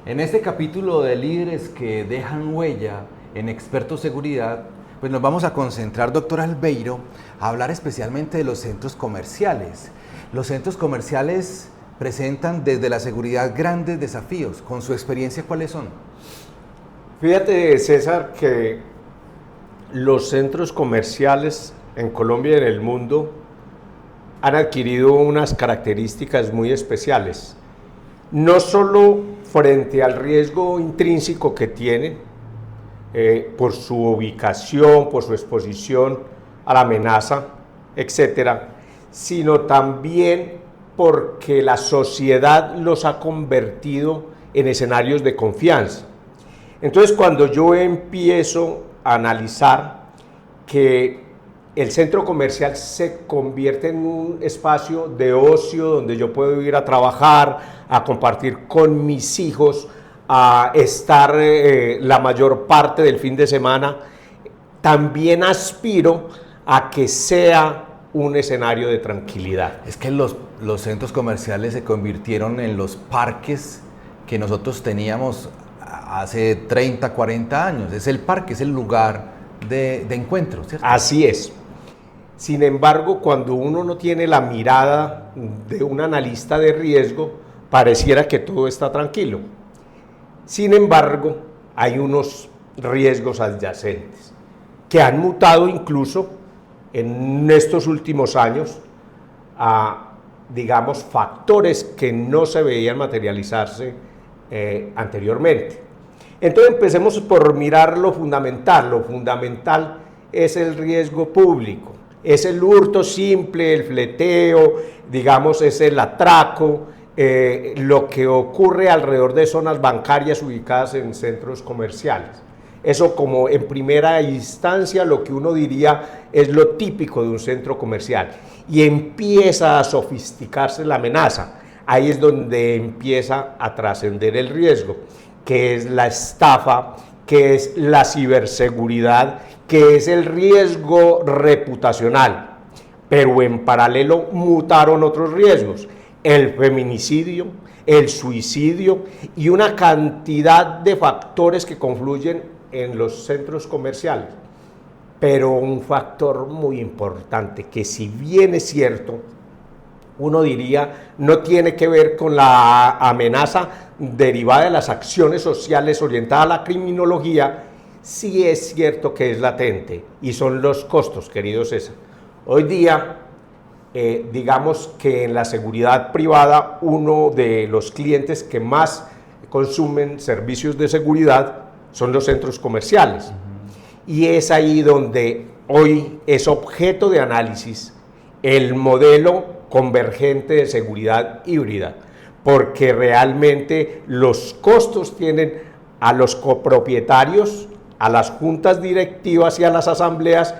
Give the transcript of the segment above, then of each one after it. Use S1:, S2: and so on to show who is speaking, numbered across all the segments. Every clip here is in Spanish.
S1: En este capítulo de líderes que dejan huella en expertos seguridad, pues nos vamos a concentrar, doctor Albeiro, a hablar especialmente de los centros comerciales. Los centros comerciales presentan desde la seguridad grandes desafíos. Con su experiencia, ¿cuáles son?
S2: Fíjate, César, que los centros comerciales en Colombia y en el mundo han adquirido unas características muy especiales. No solo frente al riesgo intrínseco que tienen, por su ubicación, por su exposición a la amenaza, etcétera, sino también porque la sociedad los ha convertido en escenarios de confianza. Entonces, cuando yo empiezo a analizar que el centro comercial se convierte en un espacio de ocio donde yo puedo ir a trabajar, a compartir con mis hijos, a estar la mayor parte del fin de semana, también aspiro a que sea un escenario de tranquilidad.
S1: Es que los centros comerciales se convirtieron en los parques que nosotros teníamos hace 30, 40 años. Es el parque, es el lugar de encuentro, ¿cierto?
S2: Así es. Sin embargo, cuando uno no tiene la mirada de un analista de riesgo, pareciera que todo está tranquilo. Sin embargo, hay unos riesgos adyacentes que han mutado incluso en estos últimos años a, digamos, factores que no se veían materializarse anteriormente. Entonces empecemos por mirar lo fundamental. Lo fundamental es el riesgo público. Es el hurto simple, el fleteo, digamos, es el atraco, lo que ocurre alrededor de zonas bancarias ubicadas en centros comerciales. Eso como en primera instancia lo que uno diría es lo típico de un centro comercial. Y empieza a sofisticarse la amenaza. Ahí es donde empieza a trascender el riesgo, que es la estafa, que es la ciberseguridad, que es el riesgo reputacional, pero en paralelo mutaron otros riesgos, el feminicidio, el suicidio y una cantidad de factores que confluyen en los centros comerciales. Pero un factor muy importante, que si bien es cierto, uno diría, no tiene que ver con la amenaza derivada de las acciones sociales orientadas a la criminología, sí es cierto que es latente, y son los costos, querido César. Hoy día, digamos que en la seguridad privada, uno de los clientes que más consumen servicios de seguridad son los centros comerciales. Y es ahí donde hoy es objeto de análisis el modelo convergente de seguridad híbrida, porque realmente los costos tienen a los copropietarios, a las juntas directivas y a las asambleas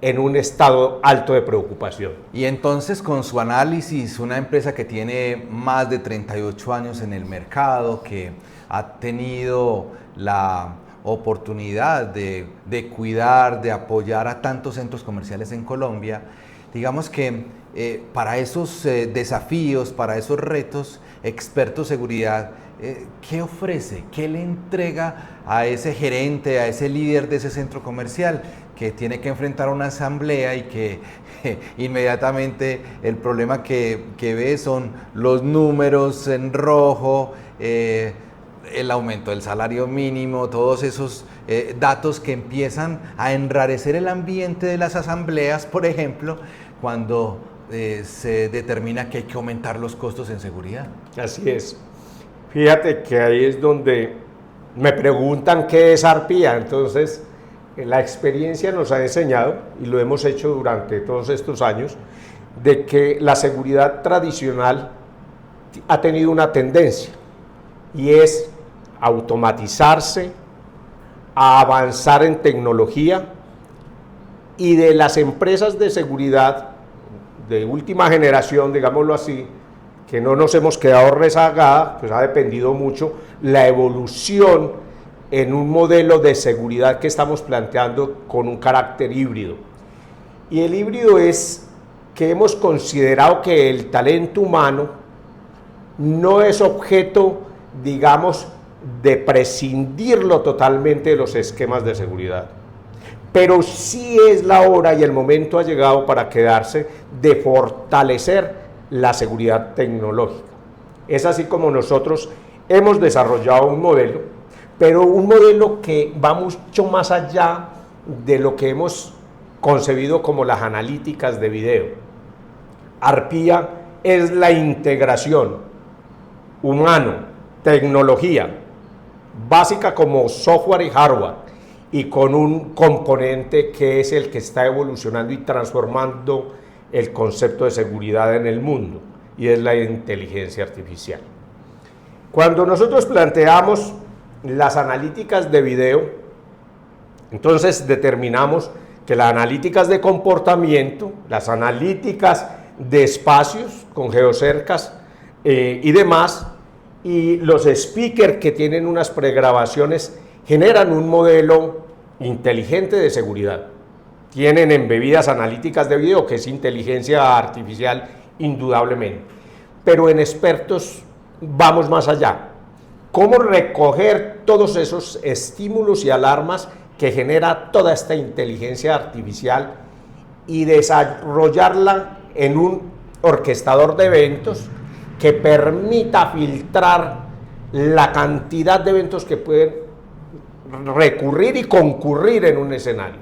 S2: en un estado alto de preocupación.
S1: Y entonces, con su análisis, una empresa que tiene más de 38 años en el mercado, que ha tenido la oportunidad de cuidar, de apoyar a tantos centros comerciales en Colombia, digamos que para esos desafíos, para esos retos, Experto Seguridad, ¿qué ofrece? ¿Qué le entrega a ese gerente, a ese líder de ese centro comercial que tiene que enfrentar una asamblea y que inmediatamente el problema que ve son los números en rojo, el aumento del salario mínimo, todos esos datos que empiezan a enrarecer el ambiente de las asambleas, por ejemplo, cuando se determina que hay que aumentar los costos en seguridad?
S2: Así es. Fíjate que ahí es donde me preguntan qué es arpía. Entonces, la experiencia nos ha enseñado, y lo hemos hecho durante todos estos años, de que la seguridad tradicional ha tenido una tendencia, y es automatizarse, a avanzar en tecnología, y de las empresas de seguridad de última generación, digámoslo así, que no nos hemos quedado rezagadas, pues ha dependido mucho la evolución en un modelo de seguridad que estamos planteando con un carácter híbrido. Y el híbrido es que hemos considerado que el talento humano no es objeto, digamos, de prescindirlo totalmente de los esquemas de seguridad. Pero sí es la hora y el momento ha llegado para quedarse de fortalecer la seguridad tecnológica. Es así como nosotros hemos desarrollado un modelo, pero un modelo que va mucho más allá de lo que hemos concebido como las analíticas de video. ARPIA es la integración humano, tecnología, básica como software y hardware, y con un componente que es el que está evolucionando y transformando el concepto de seguridad en el mundo, y es la inteligencia artificial. Cuando nosotros planteamos las analíticas de video, entonces determinamos que las analíticas de comportamiento, las analíticas de espacios con geocercas y demás, y los speakers que tienen unas pregrabaciones generan un modelo inteligente de seguridad. Tienen embebidas analíticas de video, que es inteligencia artificial indudablemente, pero en expertos vamos más allá. ¿Cómo recoger todos esos estímulos y alarmas que genera toda esta inteligencia artificial y desarrollarla en un orquestador de eventos que permita filtrar la cantidad de eventos que pueden recurrir y concurrir en un escenario?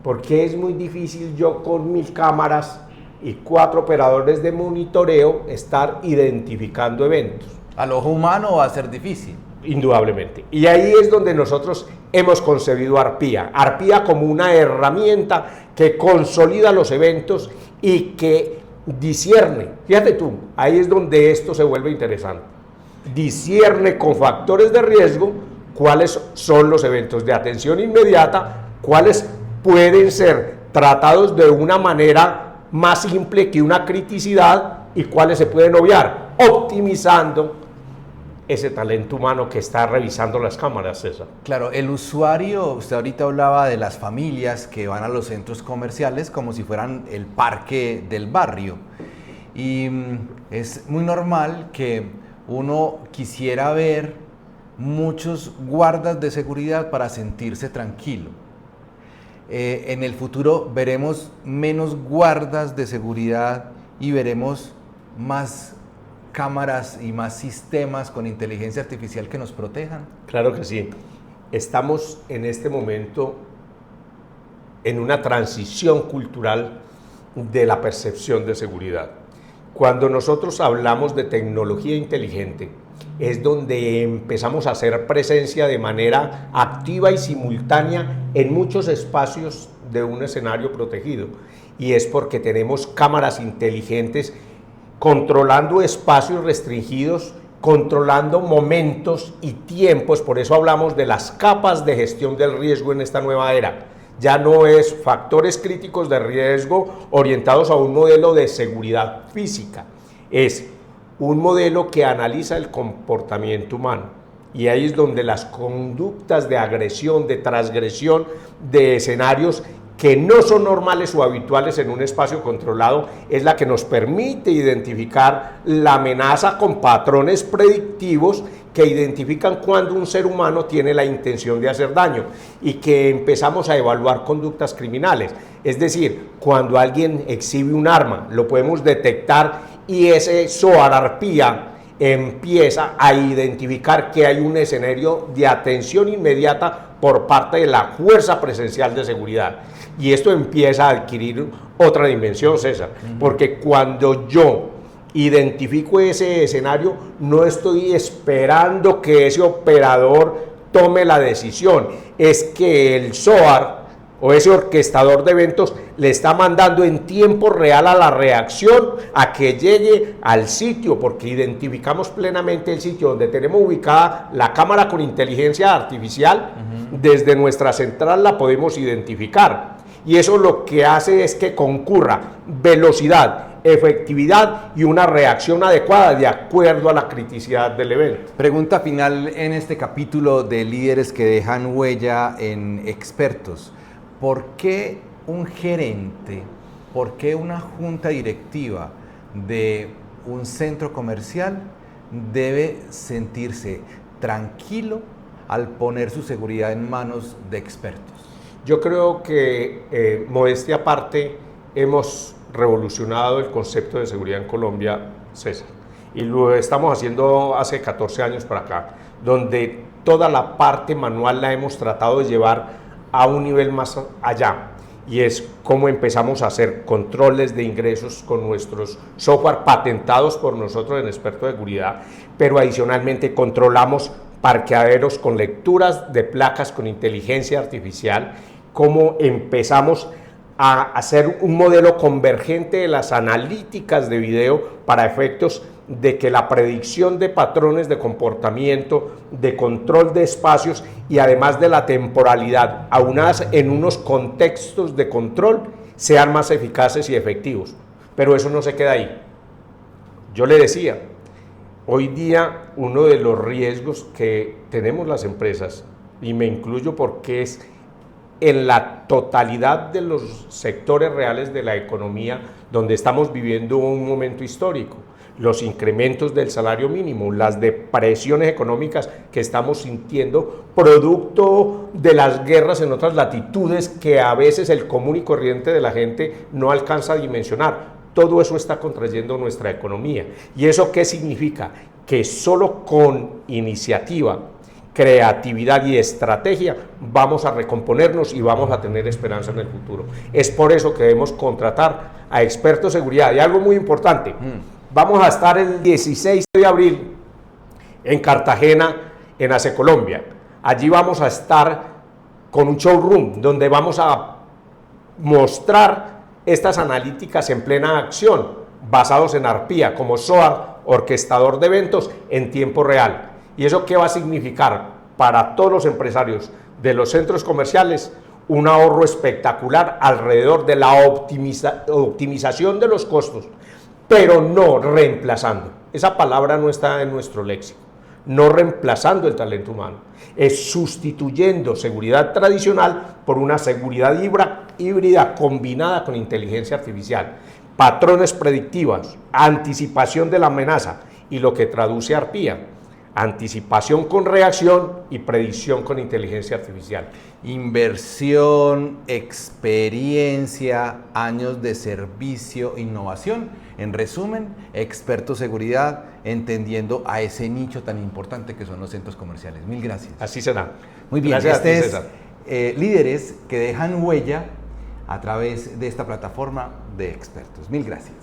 S2: Porque es muy difícil yo con 1000 cámaras y 4 operadores de monitoreo estar identificando eventos.
S1: Al ojo humano va a ser difícil.
S2: Indudablemente. Y ahí es donde nosotros hemos concebido ARPIA. ARPIA como una herramienta que consolida los eventos y que discierne. Fíjate tú, ahí es donde esto se vuelve interesante. Discierne con factores de riesgo cuáles son los eventos de atención inmediata, cuáles pueden ser tratados de una manera más simple que una criticidad y cuáles se pueden obviar, optimizando ese talento humano que está revisando las cámaras, César.
S1: Claro, el usuario, usted ahorita hablaba de las familias que van a los centros comerciales como si fueran el parque del barrio. Y es muy normal que uno quisiera ver muchos guardas de seguridad para sentirse tranquilo. En el futuro veremos menos guardas de seguridad y veremos más cámaras y más sistemas con inteligencia artificial que nos protejan.
S2: Claro que sí. Estamos en este momento en una transición cultural de la percepción de seguridad. Cuando nosotros hablamos de tecnología inteligente, es donde empezamos a hacer presencia de manera activa y simultánea en muchos espacios de un escenario protegido. Y es porque tenemos cámaras inteligentes controlando espacios restringidos, controlando momentos y tiempos. Por eso hablamos de las capas de gestión del riesgo en esta nueva era. Ya no es factores críticos de riesgo orientados a un modelo de seguridad física, es un modelo que analiza el comportamiento humano. Y ahí es donde las conductas de agresión, de transgresión, de escenarios que no son normales o habituales en un espacio controlado, es la que nos permite identificar la amenaza con patrones predictivos que identifican cuando un ser humano tiene la intención de hacer daño y que empezamos a evaluar conductas criminales. Es decir, cuando alguien exhibe un arma, lo podemos detectar y ese SOAR ARPIA empieza a identificar que hay un escenario de atención inmediata por parte de la fuerza presencial de seguridad. Y esto empieza a adquirir otra dimensión, César, porque cuando yo identifico ese escenario, no estoy esperando que ese operador tome la decisión, es que el SOAR o ese orquestador de eventos le está mandando en tiempo real a la reacción a que llegue al sitio, porque identificamos plenamente el sitio donde tenemos ubicada la cámara con inteligencia artificial. Desde nuestra central la podemos identificar y eso lo que hace es que concurra velocidad, efectividad y una reacción adecuada de acuerdo a la criticidad del evento.
S1: Pregunta final en este capítulo de líderes que dejan huella en expertos. ¿Por qué un gerente, por qué una junta directiva de un centro comercial debe sentirse tranquilo al poner su seguridad en manos de expertos?
S2: Yo creo que, modestia aparte, hemos revolucionado el concepto de seguridad en Colombia, César, y lo estamos haciendo hace 14 años para acá, donde toda la parte manual la hemos tratado de llevar a un nivel más allá, y es cómo empezamos a hacer controles de ingresos con nuestros software patentados por nosotros en expertos de seguridad, pero adicionalmente controlamos parqueaderos con lecturas de placas con inteligencia artificial, cómo empezamos a hacer un modelo convergente de las analíticas de video para efectos de que la predicción de patrones de comportamiento, de control de espacios y además de la temporalidad, aunadas en unos contextos de control, sean más eficaces y efectivos. Pero eso no se queda ahí. Yo le decía, hoy día uno de los riesgos que tenemos las empresas, y me incluyo porque es en la totalidad de los sectores reales de la economía donde estamos viviendo un momento histórico, los incrementos del salario mínimo, las depresiones económicas que estamos sintiendo producto de las guerras en otras latitudes que a veces el común y corriente de la gente no alcanza a dimensionar. Todo eso está contrayendo nuestra economía. ¿Y eso qué significa? Que solo con iniciativa, creatividad y estrategia vamos a recomponernos y vamos a tener esperanza en el futuro. Es por eso que debemos contratar a expertos de seguridad. Y algo muy importante, vamos a estar el 16 de abril en Cartagena, en ACE Colombia. Allí vamos a estar con un showroom donde vamos a mostrar estas analíticas en plena acción, basados en ARPIA, como SOAR, orquestador de eventos en tiempo real. ¿Y eso qué va a significar para todos los empresarios de los centros comerciales? Un ahorro espectacular alrededor de la optimización de los costos, pero no reemplazando. Esa palabra no está en nuestro léxico. No reemplazando el talento humano, es sustituyendo seguridad tradicional por una seguridad híbrida combinada con inteligencia artificial, patrones predictivos, anticipación de la amenaza y lo que traduce ARPIA, anticipación con reacción y predicción con inteligencia artificial.
S1: Inversión, experiencia, años de servicio, innovación. En resumen, experto seguridad, entendiendo a ese nicho tan importante que son los centros comerciales. Mil gracias.
S2: Así será.
S1: Muy bien,
S2: Gracias a ti,
S1: César. Líderes que dejan huella a través de esta plataforma de expertos. Mil gracias.